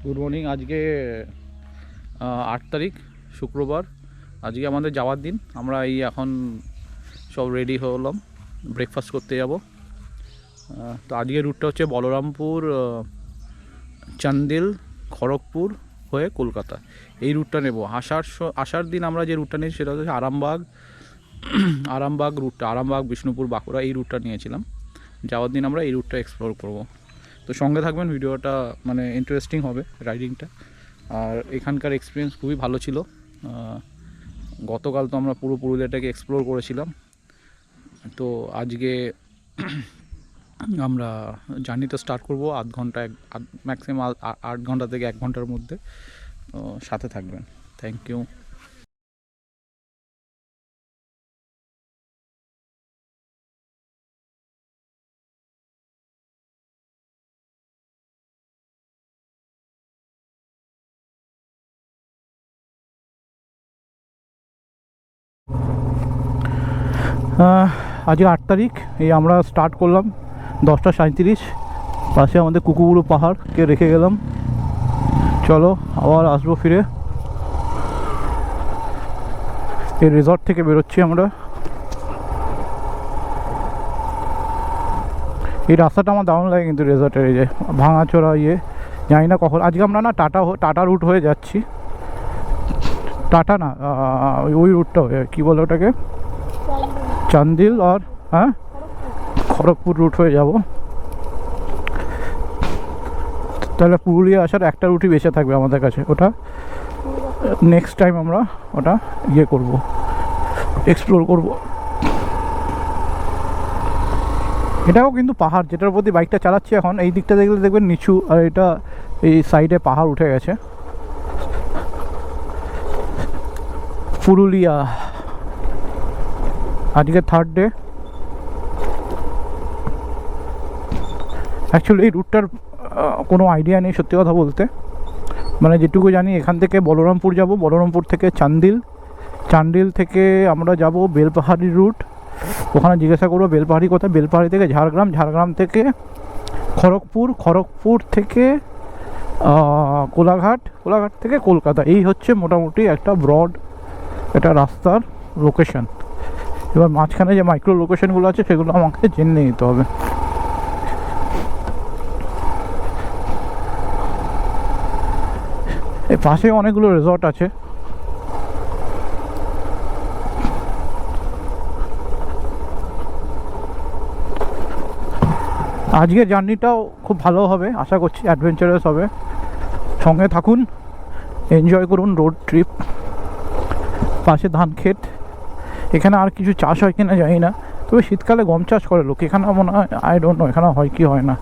Good morning. আজকে 8 তারিখ শুক্রবার। আজকে আমাদের যাওয়ার দিন। আমরা এখন সব রেডি হলাম, ব্রেকফাস্ট করতে যাব। তো আজকের রুটটা হচ্ছে বলরামপুর, চান্দিল, খড়গপুর হয়ে কলকাতা। এই রুটটা নেব। আসার দিন আমরা যে রুটটা নিয়েছি সেটা হচ্ছে আরামবাগ রুটটা, আরামবাগ, বিষ্ণুপুর, বাঁকুড়া এই রুটটা নিয়েছিলাম। যাওয়ার দিন আমরা এই রুটটা এক্সপ্লোর করব। তো সঙ্গে থাকবেন, ভিডিওটা মানে ইন্টারেস্টিং হবে রাইডিংটা। আর এখানকার এক্সপিরিয়েন্স খুবই ভালো ছিল। গতকাল তো আমরা পুরো পুরুলিয়াটাকে এক্সপ্লোর করেছিলাম। তো আজকে আমরা জার্নিটা স্টার্ট করব আধ ঘন্টা, ম্যাক্সিমাম 8 ঘন্টা থেকে 1 ঘন্টার মধ্যে। সাথে থাকবেন। Thank you. আজকে 8 তারিখ। এই আমরা স্টার্ট করলাম 10টা 37। পাশে আমাদের কুকুবুড়ো পাহাড়কে রেখে গেলাম। চলো আবার আসবো ফিরে। এই রিসর্ট থেকে বেরোচ্ছি আমরা। এই রাস্তাটা আমার দারুণ লাগে কিন্তু রিসর্টের, এই যে ভাঙাচোরা জানি না কখন। আজকে আমরা না টাটা রুট হয়ে যাচ্ছি। টাটা না, ওই রুটটা হয়ে কী বলে ওটাকে, চান্দিল আর খড়গপুর রুট হয়ে যাব। তাহলে পুরুলিয়া আসার একটা রুটই বেঁচে থাকবে আমাদের কাছে। ওটা নেক্সট টাইম আমরা ওটা করব, এক্সপ্লোর করব। এটাও কিন্তু পাহাড়, যেটার প্রতি বাইকটা চালাচ্ছি এখন। এই দিকটা দেখলে দেখবেন নিচু, আর এটা এই সাইডে পাহাড় উঠে গেছে। পুরুলিয়া আজকে 3rd ডে। অ্যাকচুয়ালি এই রুটটার কোনো আইডিয়া নেই সত্যি কথা বলতে। মানে যেটুকু জানি, এখান থেকে বলরামপুর যাব, বলরামপুর থেকে চান্দিল থেকে আমরা যাব বেলপাহাড়ি রুট। ওখানে জিজ্ঞাসা করবো বেলপাহাড়ি কোথায়। বেলপাহাড়ি থেকে ঝাড়গ্রাম থেকে খড়গপুর থেকে কোলাঘাট থেকে কলকাতা। এই হচ্ছে মোটামুটি একটা ব্রড একটা রাস্তার লোকেশন। এবার মাঝখানে যে মাইক্রো লোকেশনগুলো আছে সেগুলো আমাকে জেনে নিতে হবে। এই পাশে অনেকগুলো রিসর্ট আছে। আজকের জার্নিটাও খুব ভালো হবে আশা করছি, অ্যাডভেঞ্চারাস হবে। সঙ্গে থাকুন, এনজয় করুন রোড ট্রিপ। পাশে ধান ক্ষেত। এখানে আর কিছু চাষ হয় কিনা জানি না, তবে শীতকালে গম চাষ করে লোক এখানে, মনে হয়। আই ডোন্ট নো এখানে হয় কি হয় না।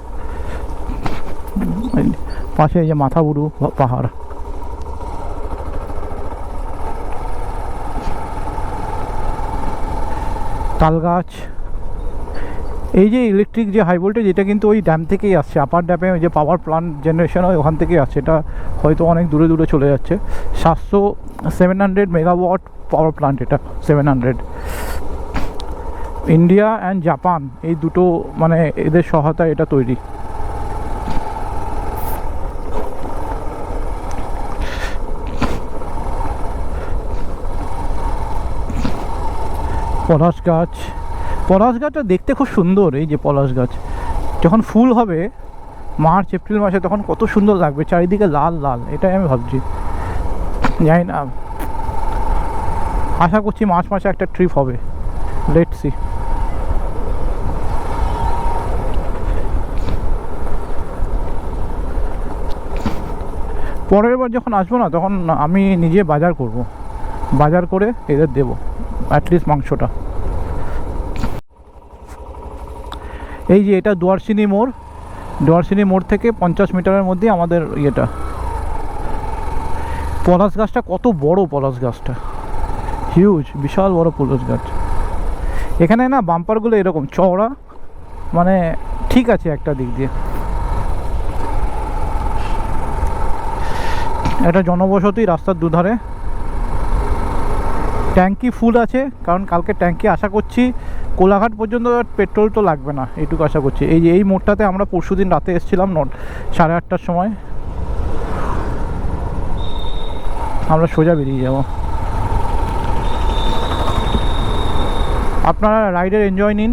পাশে এই যে মাথাবুরু পাহাড়। তাল গাছ। এই যে ইলেকট্রিক যে হাই ভোল্টেজ, এটা কিন্তু ওই ড্যাম থেকেই আসছে। আপার ড্যামে যে পাওয়ার প্লান্ট জেনারেশন হয় ওখান থেকেই আসছে। এটা হয়তো অনেক দূরে চলে যাচ্ছে। 700 মেগাওয়াট পাওয়ার প্লান্ট এটা। 700। ইন্ডিয়া অ্যান্ড জাপান এই দুটো মানে এদের সহায়তায় এটা তৈরি। পলাশ গাছটা দেখতে খুব সুন্দর। এই যে পলাশ গাছ যখন ফুল হবে মার্চ এপ্রিল মাসে, তখন কত সুন্দর লাগবে, চারিদিকে লাল লাল। এটাই আমি ভাবছি, জানি না। আশা করছি মার্চ মাসে একটা ট্রিপ হবে। Let's see. পরের বার যখন আসবো না, তখন আমি নিজে বাজার করব, বাজার করে এদের দেবো অ্যাটলিস্ট মাংসটা। এই যে এটা দুয়ারসিনি মোড় থেকে 50 মিটারের মধ্যে আমাদের ইয়েটা। পলাশ গাছটা কত বড়, পলাশ গাছটা হিউজ, বিশাল বড় পলাশ গাছ। এখানে না বাম্পারগুলো এরকম চওড়া, মানে ঠিক আছে একটা দিক দিয়ে। এটা জনবসতি রাস্তার দুধারে। ট্যাঙ্কি ফুল আছে, কারণ কালকে ট্যাঙ্কি আশা করছি কোলাঘাট পর্যন্ত পেট্রোল তো লাগবে না, এইটুকু আশা করছি। এই যে এই মোড়টাতে আমরা পরশুদিন রাতে এসেছিলাম 8:30টার সময়। আমরা সোজা বেরিয়ে যাব। আপনারা রাইডের এনজয় নিন।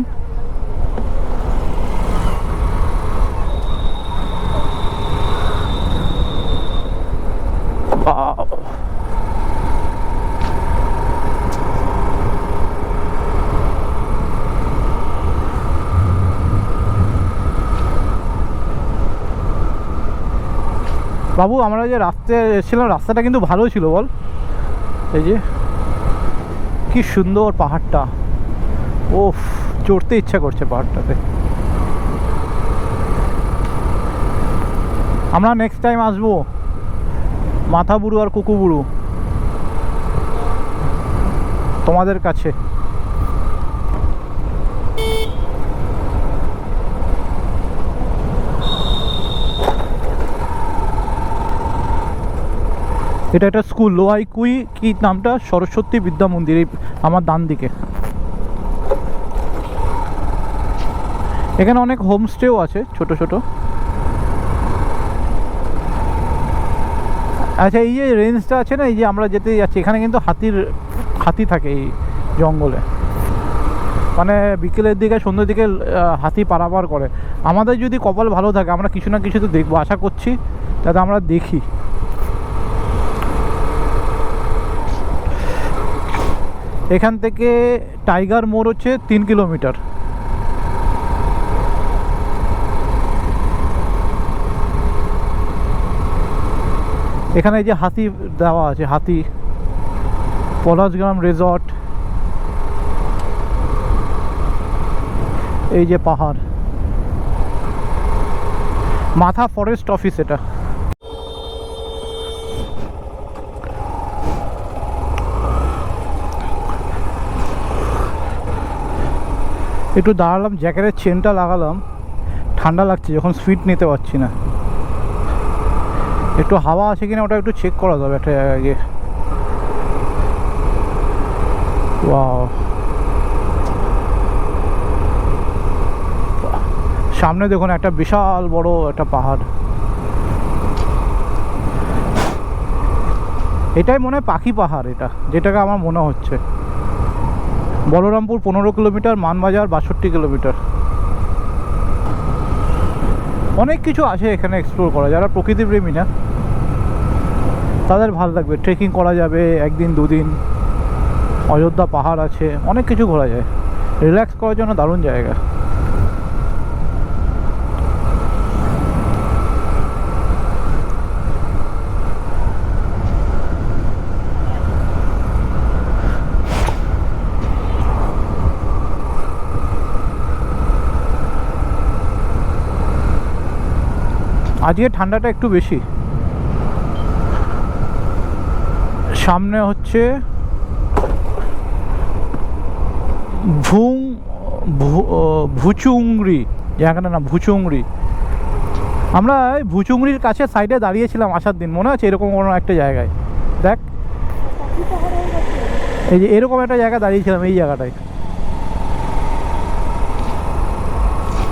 বাবু আমরা যে রাস্তায় এসেছিলাম রাস্তাটা কিন্তু ভালো ছিল বল। এই যে কি সুন্দর পাহাড়টা, ওফ চড়তে ইচ্ছা করছে পাহাড়টাতে। আমরা নেক্সট টাইম আসবো মাথাবুরু আর কুকুবুরু তোমাদের কাছে। এটা একটা স্কুল, লোহাইকুই কি নামটা, সরস্বতী বিদ্যা মন্দির, এই আমার ডান দিকে। এখানে অনেক হোমস্টেও আছে ছোট ছোট। আচ্ছা এই যে রেঞ্জটা আছে না, এই যে আমরা যেতে যাচ্ছি এখানে কিন্তু হাতি থাকে এই জঙ্গলে, মানে বিকেলের দিকে সন্ধ্যের দিকে হাতি পারাপার করে। আমাদের যদি কপাল ভালো থাকে আমরা কিছু না কিছু তো দেখবো, আশা করছি যাতে আমরা দেখি। এখান থেকে টাইগার মোড় হচ্ছে 3 কিলোমিটার। এখানে এই যে হাতি দেওয়া আছে, হাতি, পলাশগ্রাম রিসর্ট, এই যে পাহাড়, মাথা ফরেস্ট অফিস এটা। একটু দাঁড়ালাম, জ্যাকেটের চেনটা লাগালাম, ঠান্ডা লাগছে যখন স্পিড নিতে পারছি না। একটু হাওয়া আছে কিনা ওটা একটু চেক করা যাবে একটা জায়গায় গিয়ে। ওয়াও, সামনে দেখুন একটা বিশাল বড় একটা পাহাড়। এটাই মনে হয় পাখি পাহাড়, এটা যেটাকে আমার মনে হচ্ছে। Balrampur 15 kilometre, Manbazar 62 kilometre. অনেক কিছু আছে এখানে এক্সপ্লোর করা, যারা প্রকৃতিপ্রেমী না তাদের ভালো লাগবে। ট্রেকিং করা যাবে একদিন দুদিন, অযোধ্যা পাহাড় আছে, অনেক কিছু ঘোরা যায়। রিল্যাক্স করার জন্য দারুণ জায়গা। আজকে ঠান্ডাটা একটু বেশি। সামনে হচ্ছে ভুচুংরি জায়গাটার নাম, ভুচুংরি। আমরা ভুচুংরির কাছে সাইডে দাঁড়িয়েছিলাম আসার দিন, মনে আছে এরকম কোনো একটা জায়গায়, দেখ এই যে এরকম একটা জায়গা দাঁড়িয়েছিলাম, এই জায়গাটায়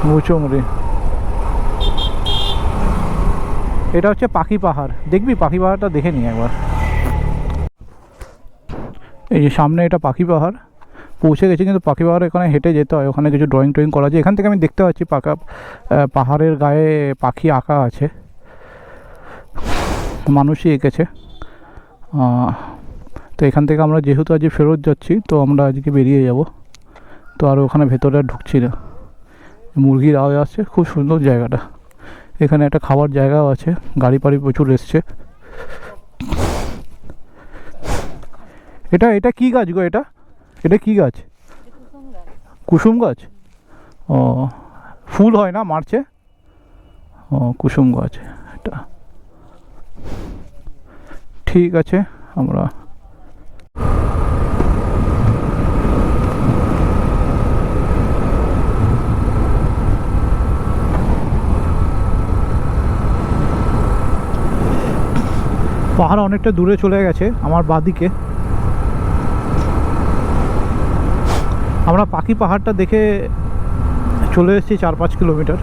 ভুচুংরি। এটা হচ্ছে পাখি পাহাড়, দেখবি পাখি পাহাড়টা দেখে নি একবার। এই যে সামনে এটা পাখি পাহাড়, পৌঁছে গেছি। কিন্তু পাখি পাহাড় এখানে হেঁটে যেতে হয়, ওখানে কিছু ড্রয়িং ট্রয়িং করা যায়। এখান থেকে আমি দেখতে পাচ্ছি পাহাড়ের গায়ে পাখি আঁকা আছে, মানুষই এঁকেছে। তো এখান থেকে আমরা যেহেতু আজকে ফেরত যাচ্ছি, তো আমরা আজকে বেরিয়ে যাব। তো আর ওখানে ভেতরে ঢুকছি না। মুরগির আওয়াজ আসছে, খুব সুন্দর জায়গাটা। এখানে একটা খাবার জায়গাও আছে, গাড়ি পাড়ি প্রচুর এসছে। এটা কি গাছ গো? এটা কি গাছ? কুসুম গাছ। ও, ফুল হয় না মার্চে? ও, কুসুম গাছ এটা। ঠিক আছে, আমরা পাহাড় অনেকটা দূরে চলে গেছে আমার বাঁদিকে। আমরা পাখি পাহাড়টা দেখে চলে এসেছি 4-5 কিলোমিটার।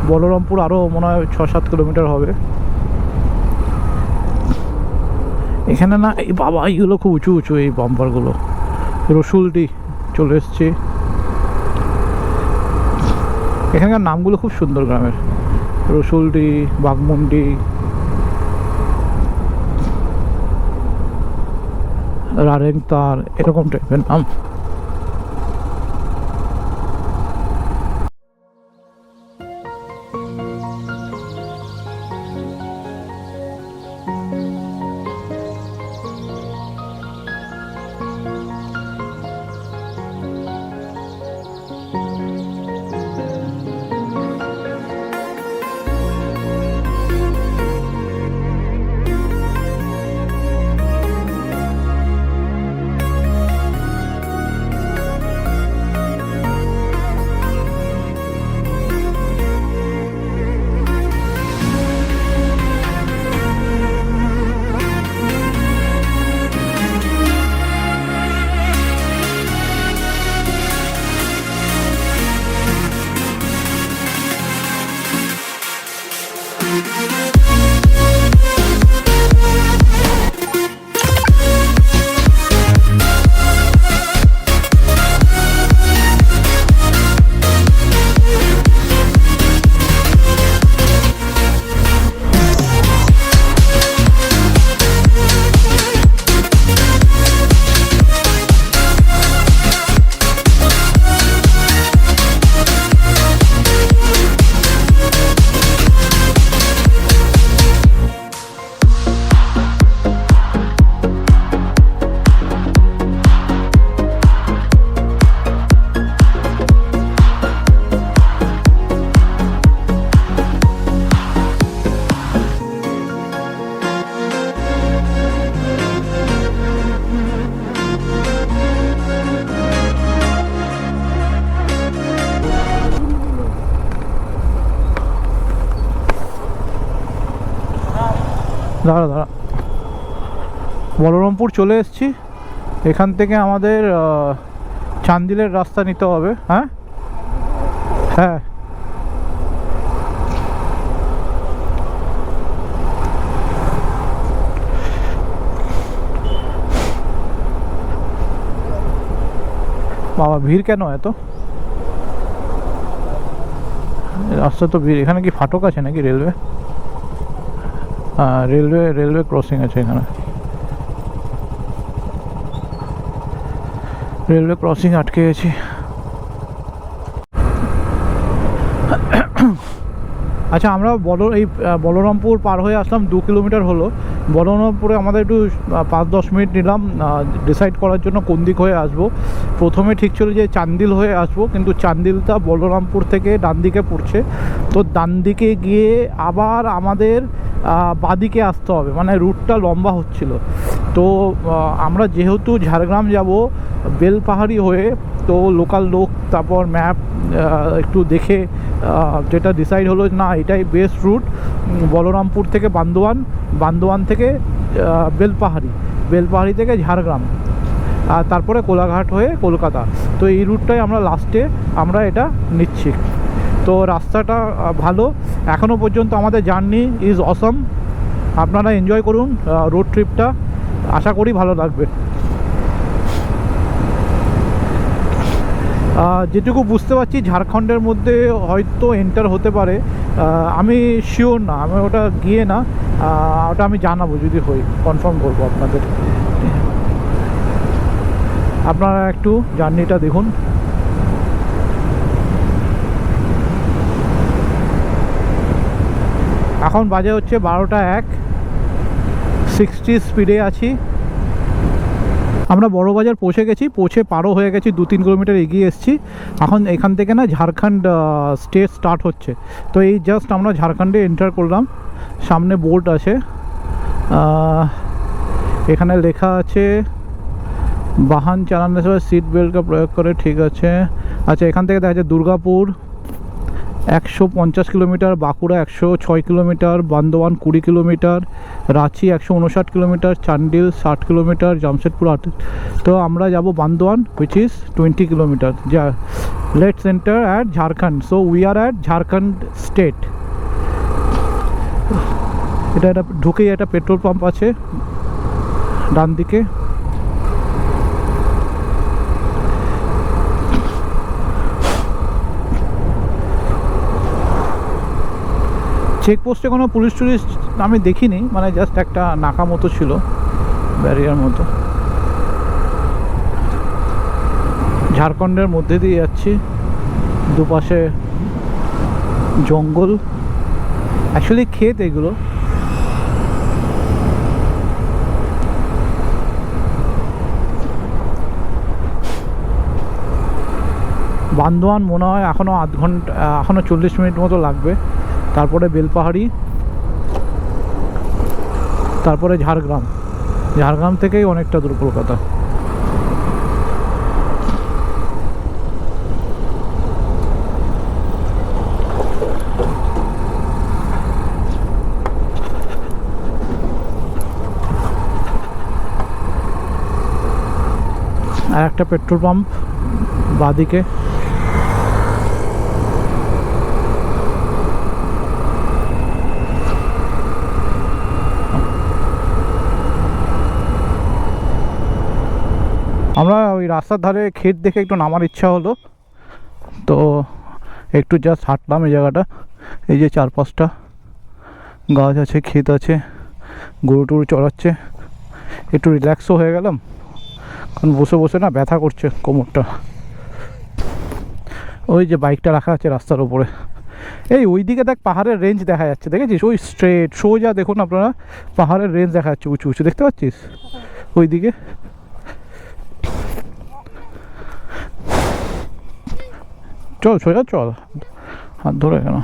বলরামপুর আরও মনে হয় 6-7 কিলোমিটার হবে। এখানে না, এই বাবা এইগুলো খুব উঁচু উঁচু এই বাম্পারগুলো। রসুলডি চলে এসছে। এখানকার নামগুলো খুব সুন্দর গ্রামের, রসুলডি, বাঘমুন্ডি, রারেংতার, এরকম টাইপের নাম। দাঁড়া দাঁড়া, বলরামপুর চলে এসেছি। এখান থেকে আমাদের চান্দিলের রাস্তা নিতে হবে। হ্যাঁ হ্যাঁ, বাবা ভিড় কেন এত? রাস্তা তো ভিড়। এখানে কি ফাটক আছে নাকি রেলওয়ে? হ্যাঁ, রেলওয়ে ক্রসিং আছে এখানে। রেলওয়ে ক্রসিং আটকে গেছি। আচ্ছা, আমরা বলরামপুর পার হয়ে আসলাম, 2 কিলোমিটার হলো। বলরামপুরে আমাদের একটু 5-10 মিনিট নিলাম ডিসাইড করার জন্য কোন দিক হয়ে আসবো। প্রথমে ঠিক ছিল যে চান্দিল হয়ে আসবো, কিন্তু চান্দিলটা বলরামপুর থেকে ডান দিকে পড়ছে। তো ডান দিকে গিয়ে আবার আমাদের বাদিকে আসতে হবে, মানে রুটটা লম্বা হচ্ছিল। তো আমরা যেহেতু ঝাড়গ্রাম যাব বেলপাহাড়ি হয়ে, তো লোকাল লোক, তারপর ম্যাপ একটু দেখে যেটা ডিসাইড হলো, না এটাই বেস্ট রুট। বলরামপুর থেকে বান্দোয়ান থেকে বেলপাহাড়ি থেকে ঝাড়গ্রাম, আর তারপরে কোলাঘাট হয়ে কলকাতা। তো এই রুটটাই আমরা লাস্টে এটা নিচ্ছি। তো রাস্তাটা ভালো। এখনও পর্যন্ত আমাদের জার্নি ইজ অসম। আপনারা এনজয় করুন রোড ট্রিপটা, আশা করি ভালো লাগবে। যেটুকু বুঝতে পারছি ঝাড়খণ্ডের মধ্যে হয়তো এন্টার হতে পারে, আমি শিওর না, আমি ওটা গিয়ে না, ওটা আমি জানাবো, যদি হই কনফার্ম করবো আপনাদের। আপনারা একটু জার্নিটা দেখুন। এখন বাজে হচ্ছে 12টা 1, 60 স্পিডে আছি। আমরা বড়বাজার পৌঁছে গেছি, পৌঁছে পারও হয়ে গেছি, 2-3 কিলোমিটার এগিয়ে এসেছি। এখন এখান থেকে না ঝাড়খণ্ড স্টেট স্টার্ট হচ্ছে। তো এই জাস্ট আমরা ঝাড়খণ্ডে এন্টার করলাম। সামনে বোর্ড আছে, এখানে লেখা আছে বাহন চালানোর সময় সিট বেল্টকে প্রয়োগ করে, ঠিক আছে। আচ্ছা, এখান থেকে দেখা যাচ্ছে Durgapur 150 kilometre, Bankura 106 kilometre, Bandwan 20 kilometre, Ranchi 159 kilometre, Chandil 60 kilometre, Jamshedpur 8। তো আমরা যাব বান্দোয়ান, হুইচ ইজ 20 কিলোমিটার। যা let's enter at Jharkhand. So we are at Jharkhand state. এটা ঢুকেই একটা পেট্রোল পাম্প আছে, ডান দিকে। চেকপোস্টে কোনো পুলিশ টুলিশ আমি দেখিনি, মানে জাস্ট একটা নাকা মতো ছিল, ব্যারিয়ার মতো। ঝাড়খণ্ডের মধ্যে দিয়ে যাচ্ছি, দুপাশে জঙ্গল, অ্যাকচুয়ালি ক্ষেত এগুলো। বান্দোয়ান মনে হয় এখনও আধ ঘন্টা, এখনও 40 মিনিট মতো লাগবে। তারপরে বেলপাহাড়ি, তারপরে ঝাড়গ্রাম। ঝাড়গ্রাম থেকেই অনেকটা দূর কলকাতা। আর একটা পেট্রোল পাম্প বাদিকে। আমরা ওই রাস্তার ধারে ক্ষেত দেখে একটু নামার ইচ্ছা হলো, তো একটু জাস্ট হাঁটলাম এই জায়গাটা। এই যে 4-5টা গাছ আছে, ক্ষেত আছে, গরু টরু চড়াচ্ছে, একটু রিল্যাক্সও হয়ে গেলাম, কারণ বসে বসে না ব্যথা করছে কোমরটা। ওই যে বাইকটা রাখা আছে রাস্তার উপরে, এই ওইদিকে দেখ পাহাড়ের রেঞ্জ দেখা যাচ্ছে, দেখেছিস? ওই স্ট্রেট সোজা দেখুন আপনারা, পাহাড়ের রেঞ্জ দেখা যাচ্ছে উঁচু উঁচু, দেখতে পাচ্ছিস ওইদিকে? চল সোজা চল, হাত ধরে কেন।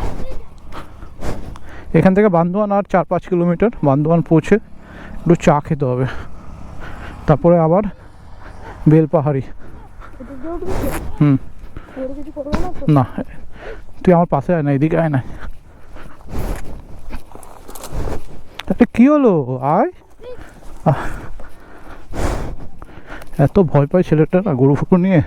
এখান থেকে বান্দোয়ান আর 4-5 কিলোমিটার। বান্দোয়ান পৌঁছে একটু চা খেতে হবে, তারপরে আবার বেলপাহাড়ি। না, তুই আমার পাশে আয় না, এদিকে আয় না। একটা কি হলো? আয়। এত ভয় পায় ছেলেটা না গরু ফুকু নিয়ে।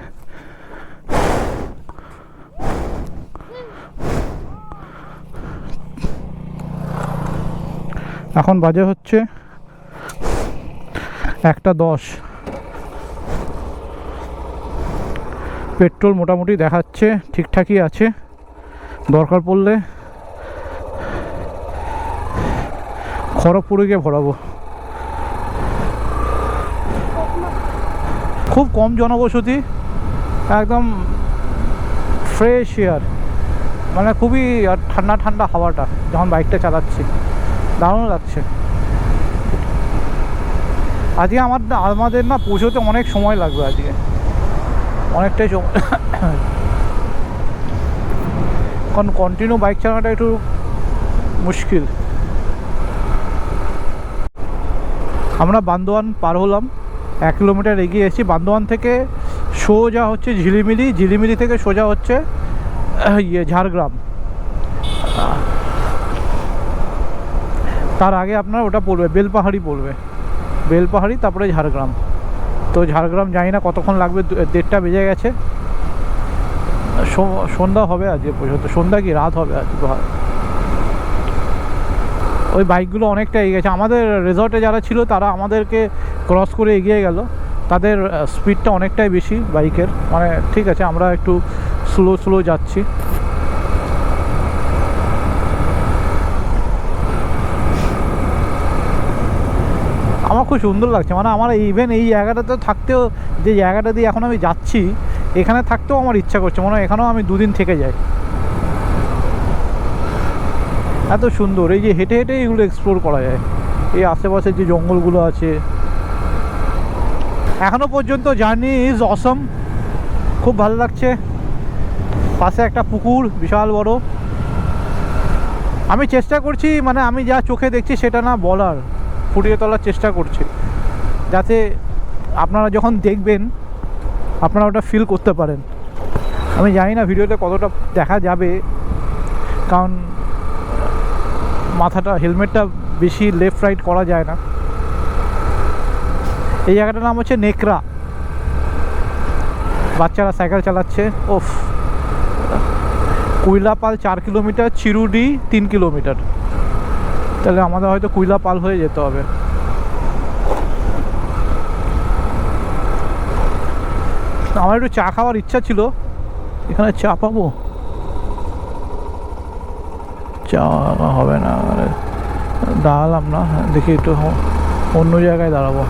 এখন বাজে হচ্ছে 1:10। পেট্রোল মোটামুটি দেখাচ্ছে ঠিকঠাকই আছে, দরকার পড়লে খড়গপুরে গিয়ে ভরাবো। খুব কম জনবসতি, একদম ফ্রেশ এয়ার, মানে খুবই ঠান্ডা ঠান্ডা হাওয়াটা যখন বাইকটা চালাচ্ছি, দারুণ লাগছে। আজকে আমাদের না পৌঁছতে অনেক সময় লাগবে, আজকে অনেকটাই সময়, কারণ কন্টিনিউ বাইক চালানোটা একটু মুশকিল। আমরা বান্দোয়ান পার হলাম, 1 কিলোমিটার এগিয়ে এসেছি। বান্দোয়ান থেকে সোজা হচ্ছে ঝিলিমিলি, ঝিলিমিলি থেকে সোজা হচ্ছে ঝাড়গ্রাম। তার আগে আপনার ওটা পড়বে বেলপাহাড়ি, পড়বে বেলপাহাড়ি, তারপরে ঝাড়গ্রাম। তো ঝাড়গ্রাম জানি না কতক্ষণ লাগবে, 1:30 বেজে গেছে। সন্ধ্যা হবে আজকে পর্যন্ত, সন্ধ্যা কি রাত হবে আজকে। ওই বাইকগুলো অনেকটা এগিয়ে গেছে, আমাদের রিসর্টে যারা ছিল তারা আমাদেরকে ক্রস করে এগিয়ে গেল। তাদের স্পিডটা অনেকটাই বেশি বাইকের, মানে ঠিক আছে আমরা একটু স্লো যাচ্ছি। আমার খুব সুন্দর লাগছে, মানে আমার ইভেন এই জায়গাটাতে থাকতেও, যে জায়গাটা দিয়ে এখন আমি যাচ্ছি এখানে থাকতেও আমার ইচ্ছা করছে, মনে হয় এখানেও আমি 2 দিন থেকে যাই। এত সুন্দর, এই যে হেঁটে হেঁটে এগুলো এক্সপ্লোর করা যায়, এই আশেপাশে যে জঙ্গলগুলো আছে। এখনো পর্যন্ত জার্নি ইজ অসম, খুব ভালো লাগছে। পাশে একটা পুকুর বিশাল বড়। আমি চেষ্টা করছি, মানে আমি যা চোখে দেখছি সেটা না বলার, ফুটিয়ে তোলার চেষ্টা করছি, যাতে আপনারা যখন দেখবেন আপনারা ওটা ফিল করতে পারেন। আমি জানি না ভিডিওতে কতটা দেখা যাবে, কারণ মাথাটা, হেলমেটটা বেশি লেফট রাইট করা যায় না। এই জায়গাটার নাম হচ্ছে নেকড়া। বাচ্চারা সাইকেল চালাচ্ছে। ওফ, কুইলাপাল 4 কিলোমিটার, চিরুডি 3 কিলোমিটার। তাহলে আমাদের হয়তো কুইলাপাল হয়ে যেতে হবে। আমার একটু চা খাওয়ার ইচ্ছা ছিল, এখানে চা পাবো? চা হবে না, দাঁড়ালাম না, দেখি একটু অন্য জায়গায় দাঁড়াবো।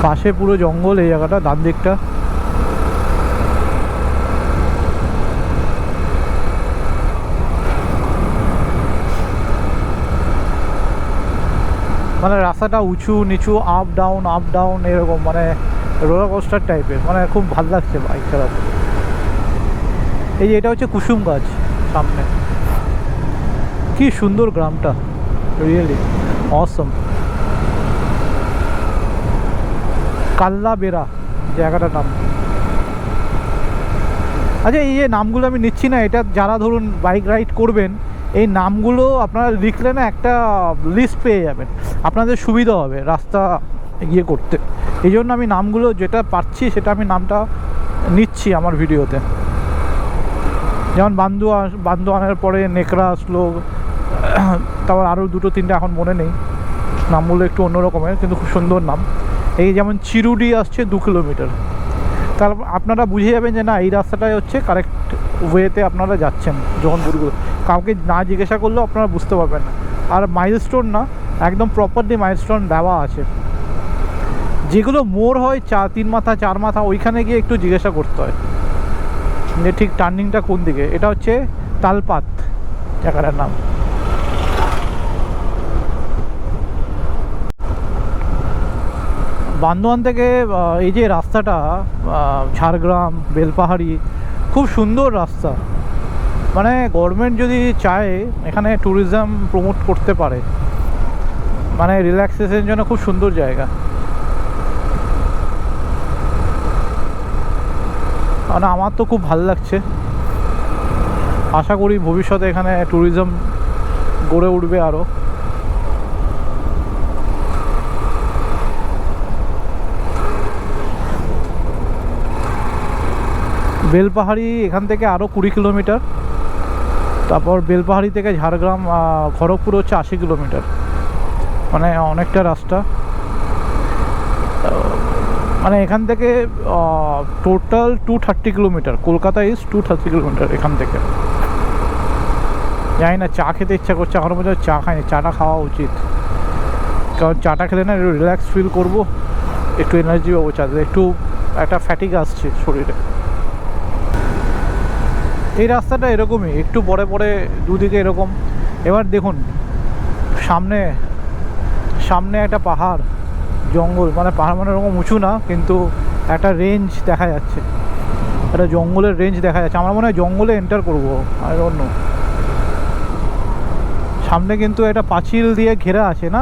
পাশে পুরো জঙ্গল এই জায়গাটা, ডান দিকটা। মানে রাস্তাটা উঁচু নিচু, আপ ডাউন এরকম, মানে রোলার কোস্টার টাইপের, মানে খুব ভালো লাগছে বাইক চালাতে। এই যে এটা হচ্ছে কুসুম গাছ সামনে, কি সুন্দর গ্রামটা, রিয়েলি অসম। কাল্লা বেড়া জায়গাটার নাম। আচ্ছা, এই যে নামগুলো আমি নিচ্ছি না, এটা যারা ধরুন বাইক রাইড করবেন, এই নামগুলো আপনারা লিখলে না একটা লিস্ট পেয়ে যাবেন, আপনাদের সুবিধা হবে রাস্তা ইয়ে করতে। এই জন্য আমি নামগুলো যেটা পাচ্ছি সেটা আমি নামটা নিচ্ছি আমার ভিডিওতে। যেমন বান্দোয়ানের পরে নেকড়া আসলো, তারপর আরও দুটো তিনটে এখন মনে নেই, নামগুলো একটু অন্যরকমের কিন্তু খুব সুন্দর নাম। এই যেমন চিরুডি আসছে 2 কিলোমিটার, তাহলে আপনারা বুঝে যাবেন যে না এই রাস্তাটাই হচ্ছে কারেক্ট ওয়েতে আপনারা যাচ্ছেন। যখন কাউকে না জিজ্ঞাসা করলেও আপনারা বুঝতে পারবেন না। আর মাইলস্টোন না, একদম প্রপারলি মাইলস্টোন দেওয়া আছে। যেগুলো মোড় হয় 3 মাথা 4 মাথা, ওইখানে গিয়ে একটু জিজ্ঞাসা করতে হয় যে ঠিক টার্নিংটা কোন দিকে। এটা হচ্ছে তালপাত জায়গাটার নাম। বান্দোয়ান থেকে এই যে রাস্তাটা ঝাড়গ্রাম বেলপাহাড়ি, খুব সুন্দর রাস্তা। মানে গভর্নমেন্ট যদি চায় এখানে ট্যুরিজম প্রমোট করতে পারে, মানে রিল্যাক্সেশনের জন্য খুব সুন্দর জায়গা। মানে আমার তো খুব ভালো লাগছে, আশা করি ভবিষ্যতে এখানে ট্যুরিজম গড়ে উঠবে আরও। বেলপাহাড়ি এখান থেকে আরও 20 কিলোমিটার, তারপর বেলপাহাড়ি থেকে ঝাড়গ্রাম খড়গপুর হচ্ছে 80 কিলোমিটার, মানে অনেকটা রাস্তা। মানে এখান থেকে total 230 kilometre, Kolkata is 230 kilometre এখান থেকে। জানি না, চা খেতে ইচ্ছা করছে, এখনও পর্যন্ত চা খাইনি, চাটা খাওয়া উচিত, কারণ চাটা খেলে না একটু রিল্যাক্স ফিল করবো, একটু এনার্জি পাবো চাতে, একটু একটা ফ্যাটিক আসছে শরীরে। এই রাস্তাটা এরকমই, একটু পরে পরে দুদিকে এরকম। এবার দেখুন সামনে একটা পাহাড় জঙ্গল, মানে পাহাড় মানে এরকম উঁচু না, কিন্তু একটা রেঞ্জ দেখা যাচ্ছে, একটা জঙ্গলের রেঞ্জ দেখা যাচ্ছে। আমার মনে হয় জঙ্গলে এন্টার করবো, আর অন্য সামনে কিন্তু একটা পাঁচিল দিয়ে ঘেরা আছে না,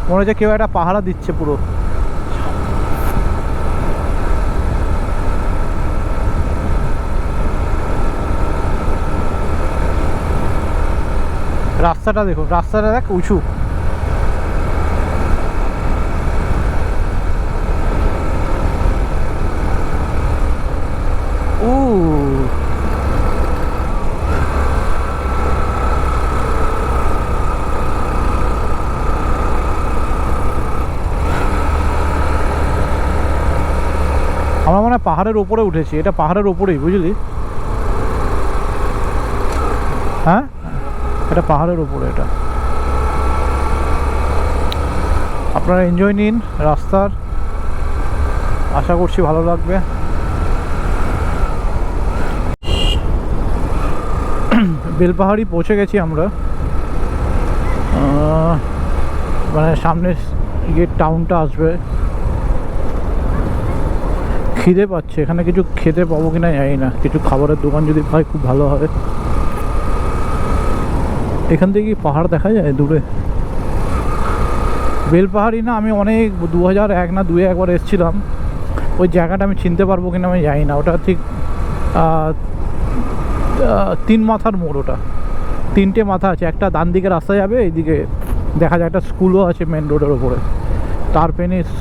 মনে হচ্ছে কেউ একটা পাহারা দিচ্ছে পুরো। রাস্তাটা দেখুন, রাস্তাটা দেখ উঁচু। আমরা মনে হয় পাহাড়ের ওপরে উঠেছি, এটা পাহাড়ের ওপরেই, বুঝলি? হ্যাঁ, এটা পাহাড়ের ওপরে। এটা আপনারা এনজয় নিন রাস্তার, আশা করছি ভালো লাগবে। বেলপাহাড়ি পৌঁছে গেছি আমরা, মানে সামনে গিয়ে টাউনটা আসবে। খিদে পাচ্ছে, এখানে কিছু খেতে পাবো কিনা জানি না, কিছু খাবারের দোকান যদি পাই খুব ভালো হবে। এখান থেকে কি পাহাড় দেখা যায় দূরে? বেলপাহাড়ি না, আমি অনেক 2001 না 2 একবার এসেছিলাম, ওই জায়গাটা আমি চিনতে পারবো কিনা আমি জানি না। ওটা ঠিক 3 মাথার মোড়, ওটা 3টে মাথা আছে, একটা ডান দিকে রাস্তা যাবে, এইদিকে দেখা যায় একটা স্কুলও আছে মেন রোডের ওপরে, তারপেনিস।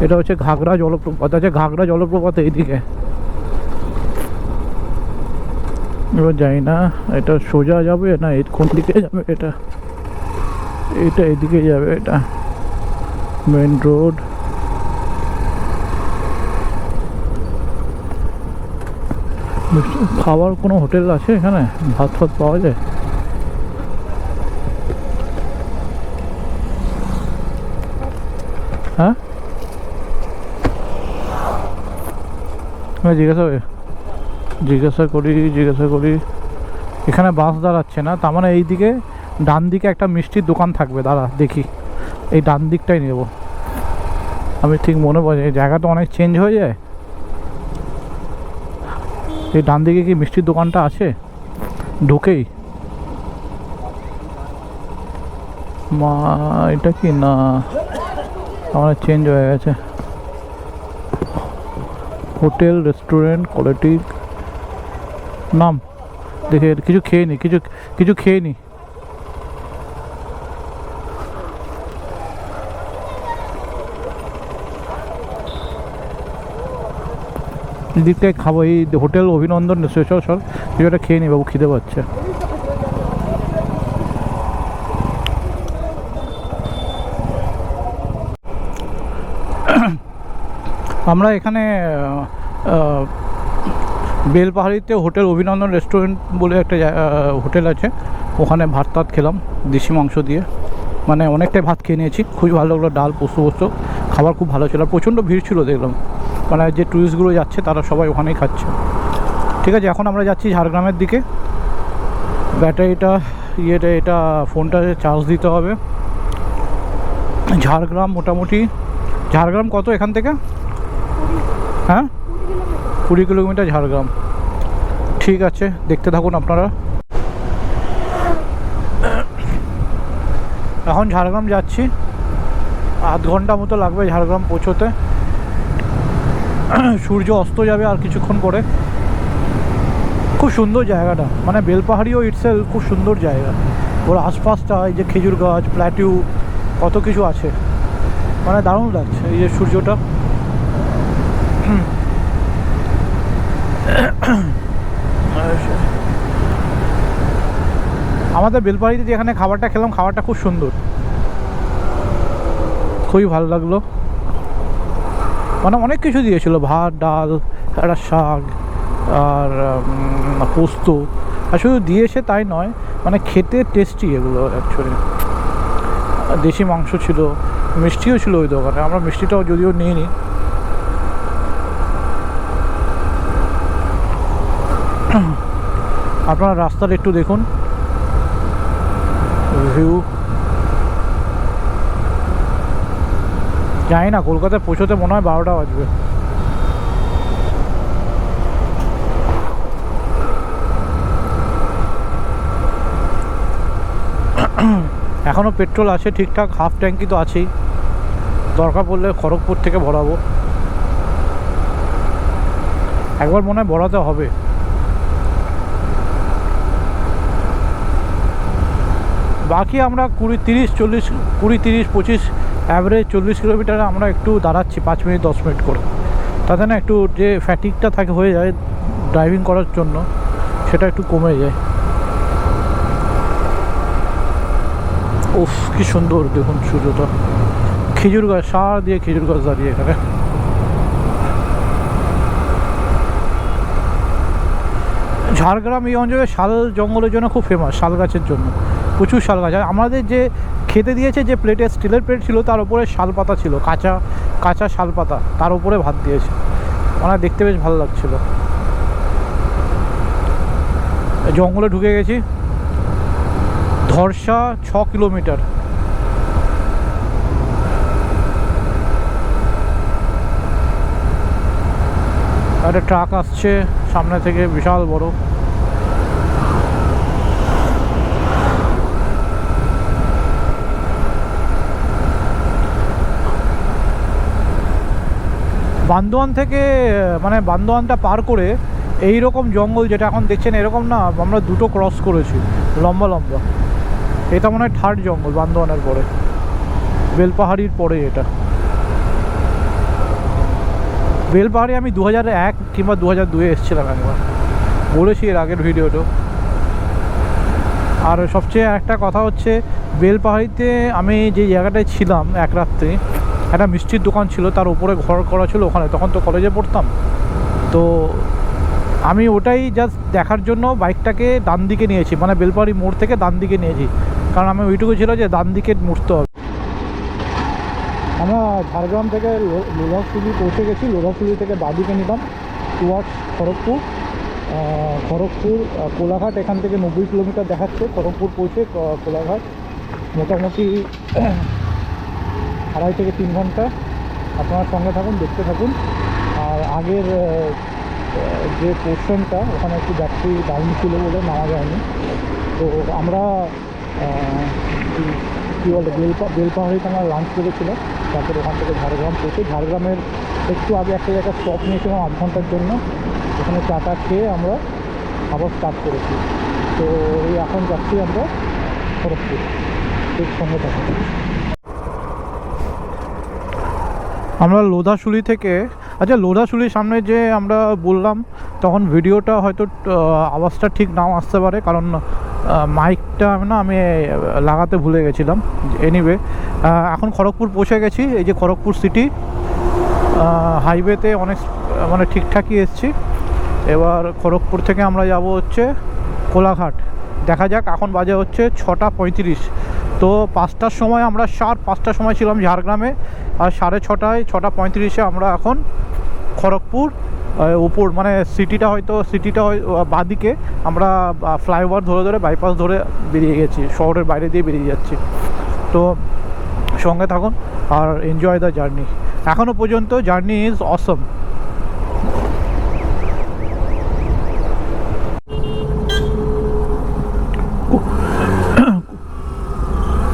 এটা হচ্ছে ঘাগরা জলপ্রপাত, আছে ঘাগরা জলপ্রপাত এইদিকে। এবার জানি না এটা সোজা যাবে না কোন দিকে যাবে, এটা এটা এদিকে যাবে, এটা মেন রোড। খাবার কোনো হোটেল আছে এখানে? ভাত ফাত পাওয়া যায়? হ্যাঁ, জিজ্ঞাসা করি। এখানে বাস দাঁড়াচ্ছে না, তার মানে এইদিকে ডান দিকে একটা মিষ্টির দোকান থাকবে। দাঁড়া দেখি, এই ডান দিকটাই নেব। আমি ঠিক মনে পড়ে, এই জায়গাটা অনেক চেঞ্জ হয়ে যায়। এই ডান দিকে কি মিষ্টির দোকানটা আছে? ঢুকেই মা, এটা কি না, আমার চেঞ্জ হয়ে গেছে। হোটেল রেস্টুরেন্ট কোয়ালিটি নাম দেখে কিছু খেয়ে নি, কিছু খেয়ে নি। এদিকটায় খাবো, এই হোটেল অভিনন্দন শেষও সর কিছু একটা খেয়ে নি বাবু, খিদে পাচ্ছে। আমরা এখানে বেলপাহাড়িতে হোটেল অভিনন্দন রেস্টুরেন্ট বলে একটা হোটেল আছে, ওখানে ভাত টাত খেলাম দেশি মাংস দিয়ে, মানে অনেকটাই ভাত খেয়ে নিয়েছি। খুবই ভালো লাগলো, ডাল পোস্ত খাবার খুব ভালো ছিল। আর প্রচণ্ড ভিড় ছিল দেখলাম, মানে যে ট্যুরিস্টগুলো যাচ্ছে তারা সবাই ওখানেই খাচ্ছে। ঠিক আছে, এখন আমরা যাচ্ছি ঝাড়গ্রামের দিকে। ব্যাটারিটা এটা ফোনটা চার্জ দিতে হবে। ঝাড়গ্রাম মোটামুটি, ঝাড়গ্রাম কত এখান থেকে? হ্যাঁ, 20 কিলোমিটার ঝাড়গ্রাম। ঠিক আছে, দেখতে থাকুন আপনারা। এখন ঝাড়গ্রাম যাচ্ছি, আধ ঘন্টা মতো লাগবে ঝাড়গ্রাম পৌঁছোতে। সূর্য অস্ত যাবে আর কিছুক্ষণ পরে। খুব সুন্দর জায়গাটা, মানে বেলপাহাড়িও ইটসেলফ খুব সুন্দর জায়গা। ওর আশপাশটা, এই যে খেজুর গাছ, প্ল্যাটিউ, কত কিছু আছে, মানে দারুণ লাগছে। এই যে সূর্যটা, আমাদের বেলপাহাড়িতে যেখানে খাবারটা খেলাম, খাবারটা খুব সুন্দর, খুবই ভালো লাগলো। মানে অনেক কিছু দিয়েছিল, ভাত ডাল, একটা শাক আর পোস্ত। আর শুধু দিয়েছে তাই নয়, মানে খেতে টেস্টি এগুলো অ্যাকচুয়ালি। দেশি মাংস ছিল, মিষ্টিও ছিল ওই দোকানে। আমরা মিষ্টিটাও যদিও নিইনি। আপনারা রাস্তাটা একটু দেখুন, ভিউ। জানি না, কলকাতায় পৌঁছোতে মনে হয় 12টা বাজবে। এখনও পেট্রোল আছে ঠিকঠাক, হাফ ট্যাঙ্কি তো আছেই। দরকার পড়লে খড়গপুর থেকে ভরাবো, একবার মনে হয় ভরাতে হবে। বাকি আমরা 20-30-40 অ্যাভারেজ 40 কিলোমিটারে আমরা একটু দাঁড়াচ্ছি 5 মিনিট 10 মিনিট করে। তাতে না একটু যে ফ্যাটিকটা থাকে হয়ে যায় ড্রাইভিং করার জন্য, সেটা একটু কমে যায়। উফ, কি সুন্দর দেখুন সূর্যটা। খেজুর গাছ, সার দিয়ে খেজুর গাছ দাঁড়িয়ে এখানে। ঝাড়গ্রাম এই অঞ্চলে শাল জঙ্গলের জন্য খুব ফেমাস, শাল গাছের জন্য প্রচুর শাল গাছ। আর আমাদের যে খেতে দিয়েছে, যে প্লেটে স্টিলের প্লেট ছিল, তার উপরে শাল পাতা ছিল, কাঁচা শাল পাতা, তার উপরে ভাত দিয়েছে। মানে দেখতে বেশ ভালো লাগছিল। জঙ্গলে ঢুকে গেছি। ধরসা 6 কিলোমিটার। একটা ট্রাক আসছে সামনে থেকে, বিশাল বড়। বান্দোয়ান থেকে, মানে বান্দোয়ানটা পার করে এই রকম জঙ্গল যেটা এখন দেখছেন এরকম না, আমরা দুটো ক্রস করেছি লম্বা লম্বা। এটা মনে হয় 3rd জঙ্গল বান্দোয়ানের পরে, বেলপাহাড়ির পরে। এটা বেলপাহাড়ি আমি 2001 কিংবা 2002 এসেছিলাম একবার, বলেছি এর আগের ভিডিওটা। আর সবচেয়ে একটা কথা হচ্ছে, বেলপাহাড়িতে আমি যে জায়গাটায় ছিলাম এক রাত্রে, একটা মিষ্টির দোকান ছিল, তার উপরে ঘর করা ছিল ওখানে, তখন তো কলেজে পড়তাম। তো আমি ওটাই জাস্ট দেখার জন্য বাইকটাকে ডান দিকে নিয়েছি, মানে বেলপাহাড়ি মোড় থেকে ডান দিকে নিয়েছি, কারণ আমি ওইটুকু ছিল যে ডান দিকে মুড়তে হবে। আমরা ঝাড়গ্রাম থেকে লোধাশুলি পৌঁছে গেছি। লোধাশুলি থেকে বাদিকে নিলাম টুয়ার্ডস খড়গপুর। খড়গপুর কোলাঘাট এখান থেকে 90 কিলোমিটার দেখাচ্ছে। খড়গপুর পৌঁছে কোলাঘাট মোটামুটি 2.5 থেকে 3 ঘন্টা। আপনার সঙ্গে থাকুন, দেখতে থাকুন। আর আগের যে পোর্শনটা ওখানে একটু ব্যাটারি ডাউন ছিল বলে নামা যায়নি। তো আমরা কী বলে বেলপাহাড়িতে আমরা লাঞ্চ করেছিলাম, তারপর ওখান থেকে ঝাড়গ্রাম পৌঁছে, ঝাড়গ্রামের একটু আগে একটা জায়গায় স্টপ নিয়েছিলাম 8 ঘন্টার জন্য। ওখানে চাটা খেয়ে আমরা আবার স্টার্ট করেছি। তো এই এখন যাচ্ছি আমরা খড়গপুর। ঠিক সঙ্গে থাকি। আমরা লোধাশুলি থেকে, আচ্ছা লোধাশুলির সামনে যে আমরা বললাম, তখন ভিডিওটা হয়তো আওয়াজটা ঠিক নাও আসতে পারে, কারণ মাইকটা আমি লাগাতে ভুলে গেছিলাম। এনিওয়ে, এখন খড়গপুর পৌঁছে গেছি। এই যে খড়গপুর সিটি, হাইওয়েতে অনেক মানে ঠিকঠাকই এসছি। এবার খড়গপুর থেকে আমরা যাব হচ্ছে কোলাঘাট। দেখা যাক, এখন বাজে হচ্ছে 6:35। তো 5টার সময় আমরা শার্প 5টার সময় ছিলাম ঝাড়গ্রামে, আর 6:30 আমরা এখন খড়গপুর উপর, মানে সিটিটা বাদিকে আমরা ফ্লাইওভার ধরে ধরে বাইপাস ধরে বেরিয়ে গেছি, শহরের বাইরে দিয়ে বেরিয়ে যাচ্ছি। তো সঙ্গে থাকুন আর এনজয় দ্য জার্নি। এখনও পর্যন্ত জার্নি ইজ অসম।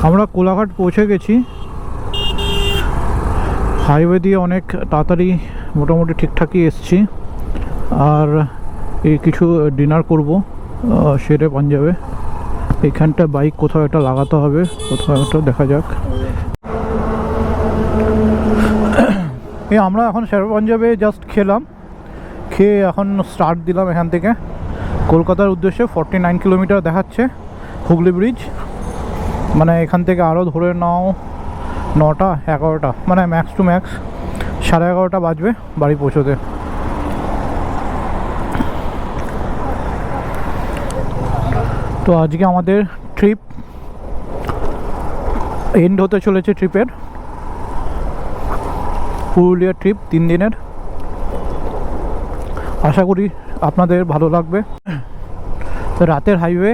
আমরা কোলাঘাট পৌঁছে গেছি। হাইওয়ে দিয়ে অনেক তাড়াতাড়ি মোটামুটি ঠিকঠাকই এসছি। আর এই কিছু ডিনার করব শেরে পাঞ্জাবে। এইখানটা বাইক কোথাও একটা লাগাতে হবে, কোথাও একটা দেখা যাক। আমরা এখন শেরে পাঞ্জাবে জাস্ট খেলাম, খেয়ে এখন স্টার্ট দিলাম এখান থেকে কলকাতার উদ্দেশ্যে। 49 কিলোমিটার দেখাচ্ছে হুগলি ব্রিজ। মানে এখান থেকে আরও ধরে নাও 9টা 11টা, মানে ম্যাক্স টু ম্যাক্স 11:30 বাজবে বাড়ি পৌঁছোতে। তো আজকে আমাদের ট্রিপ এন্ড হতে চলেছে। ট্রিপের পুরুলিয়া ট্রিপ 3 দিনের। আশা করি আপনাদের ভালো লাগবে। রাতের হাইওয়ে,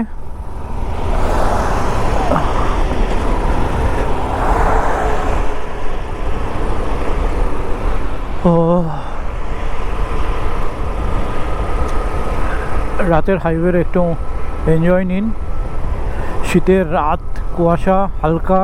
রাতের হাইওয়ের একটু এনজয় নিন। শীতের রাত, কুয়াশা হালকা।